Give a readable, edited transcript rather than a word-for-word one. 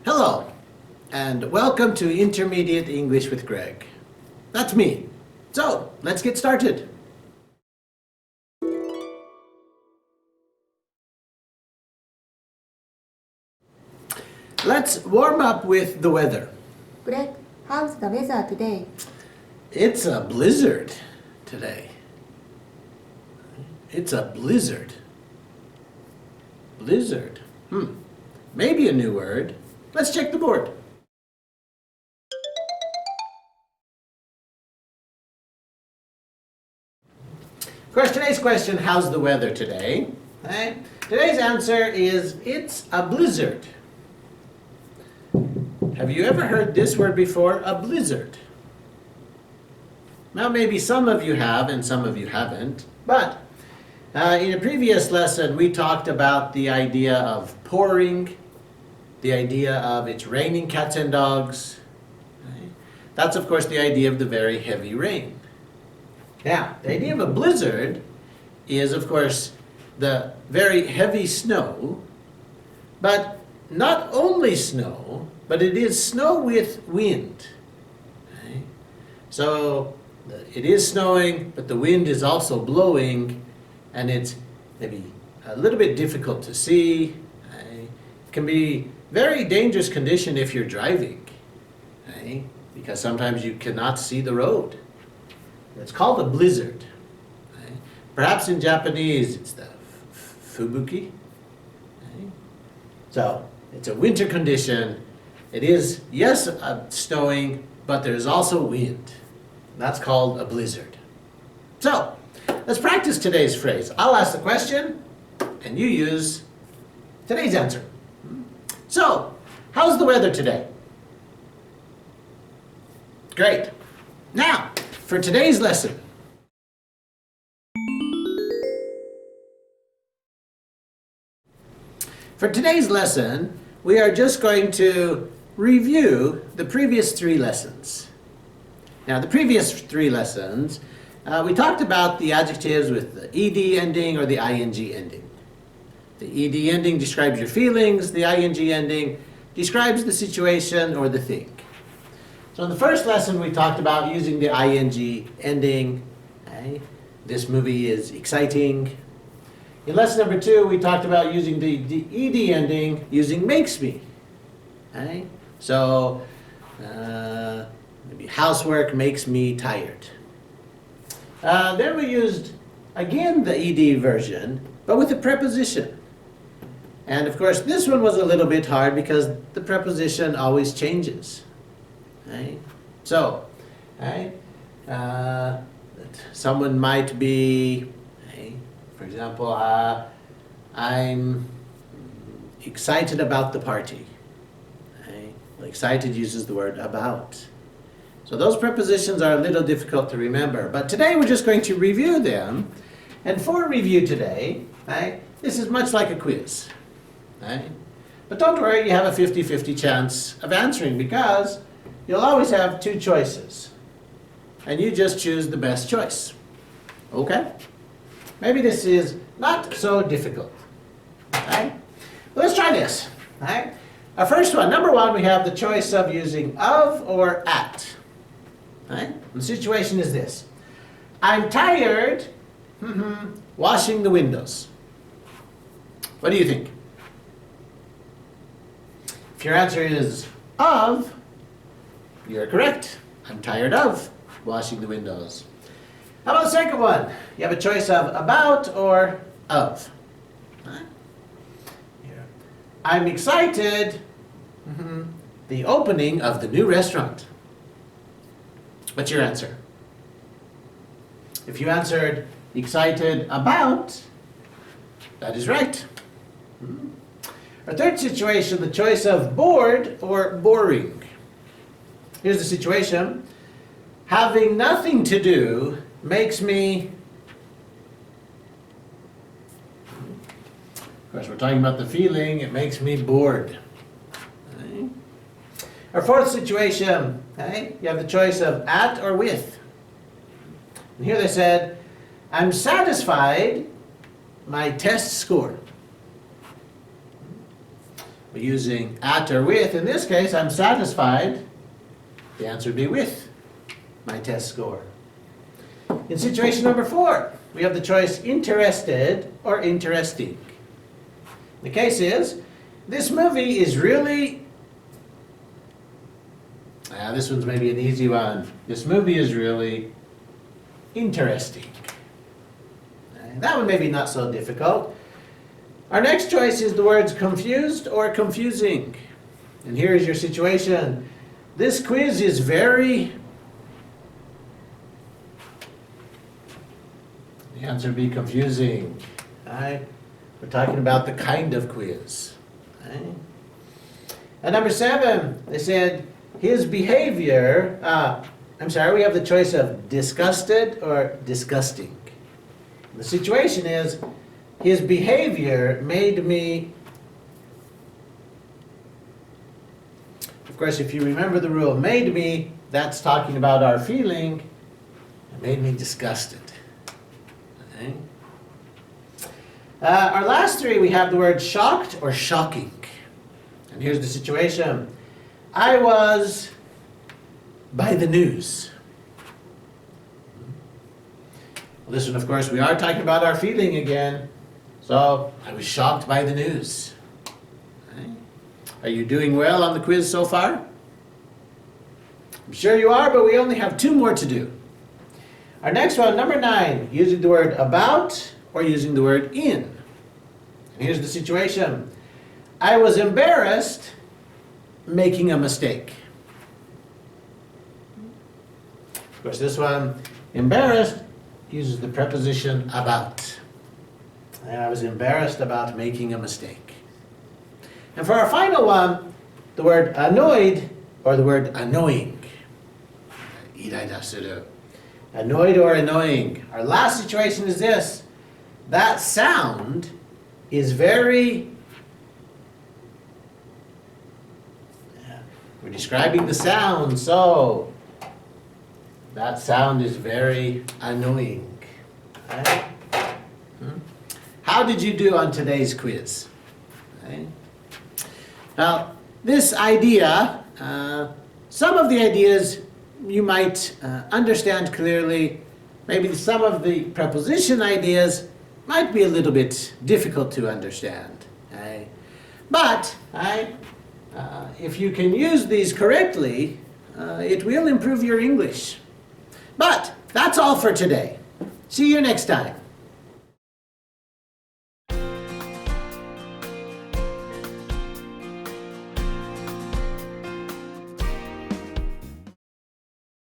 Hello, and welcome to Intermediate English with Gregg. That's me. So, let's get started. Let's warm up with the weather. Gregg, how's the weather today? It's a blizzard today. It's a blizzard. Blizzard. Maybe a new word. Let's check the board. Of course, today's question, how's the weather today? Okay. Today's answer is, it's a blizzard. Have you ever heard this word before, a blizzard? Now, maybe some of you have and some of you haven't, but in a previous lesson, we talked about the idea of pouring, the idea of it's raining cats and dogs. Right? That's, of course, the idea of the very heavy rain. Now, the idea of a blizzard is, of course, the very heavy snow, but not only snow, but it is snow with wind. Right? So, it is snowing, but the wind is also blowing, and it's maybe a little bit difficult to see. Right? It can be very dangerous condition if you're driving, right? Because sometimes you cannot see the road. It's called a blizzard. Right? Perhaps in Japanese it's the fubuki. Right? So it's a winter condition. It is, yes, snowing, but there's also wind. That's called a blizzard. So let's practice today's phrase. I'll ask the question, and you use today's answer. So, how's the weather today? Great. Now, for today's lesson. For today's lesson, we are just going to review the previous 3 lessons. Now, the previous 3 lessons, we talked about the adjectives with the ed ending or the ing ending. The ed ending describes your feelings, the ing ending describes the situation or the thing. So in the first lesson we talked about using the ing ending. Okay? This movie is exciting. In lesson number 2 we talked about using the ed ending using makes me. Okay? So maybe housework makes me tired. Then we used again the ed version, but with a preposition. And of course, this one was a little bit hard because the preposition always changes. Right? So, right? Someone might be, right? For example, I'm excited about the party. Right? Well, excited uses the word about. So those prepositions are a little difficult to remember. But today we're just going to review them. And for review today, right, this is much like a quiz. Right? But don't worry, you have a 50-50 chance of answering because you'll always have 2 choices. And you just choose the best choice. Okay? Maybe this is not so difficult. Right? Let's try this. Right? Our first one, number 1, we have the choice of using of or at. Right? And the situation is this. I'm tired washing the windows. What do you think? If your answer is of, you're correct. I'm tired of washing the windows. How about the second one? You have a choice of about or of. Right? Here. I'm excited the opening of the new restaurant. What's your answer? If you answered excited about, that is right. Our third situation, the choice of bored or boring. Here's the situation. Having nothing to do makes me... Of course, we're talking about the feeling. It makes me bored. Okay. Our fourth situation, okay, you have the choice of at or with. And here they said, I'm satisfied my test score. using at or with. In this case, I'm satisfied. The answer would be with my test score. In situation number 4, we have the choice interested or interesting. The case is, this movie is really... this one's maybe an easy one. This movie is really interesting. That one may be not so difficult. Our next choice is the words confused or confusing. And here is your situation. This quiz is very... The answer would be confusing. Right? We're talking about the kind of quiz. Right? And number 7, they said his behavior... we have the choice of disgusted or disgusting. The situation is, his behavior made me... Of course, if you remember the rule, made me, that's talking about our feeling. It made me disgusted. Okay. Our last 3, we have the word shocked or shocking. And here's the situation. I was by the news. Well, this one, of course, we are talking about our feeling again. So, I was shocked by the news. Okay. Are you doing well on the quiz so far? I'm sure you are, but we only have 2 more to do. Our next one, number 9, using the word about or using the word in. And here's the situation. I was embarrassed making a mistake. Of course, this one, embarrassed, uses the preposition about. And I was embarrassed about making a mistake. And for our final one, the word annoyed or the word annoying. Annoyed or annoying. Our last situation is this. That sound is very... We're describing the sound, so that sound is very annoying. Right? How did you do on today's quiz? Right? Now, this idea, some of the ideas you might understand clearly. Maybe some of the preposition ideas might be a little bit difficult to understand. Right? But if you can use these correctly, it will improve your English. But that's all for today. See you next time.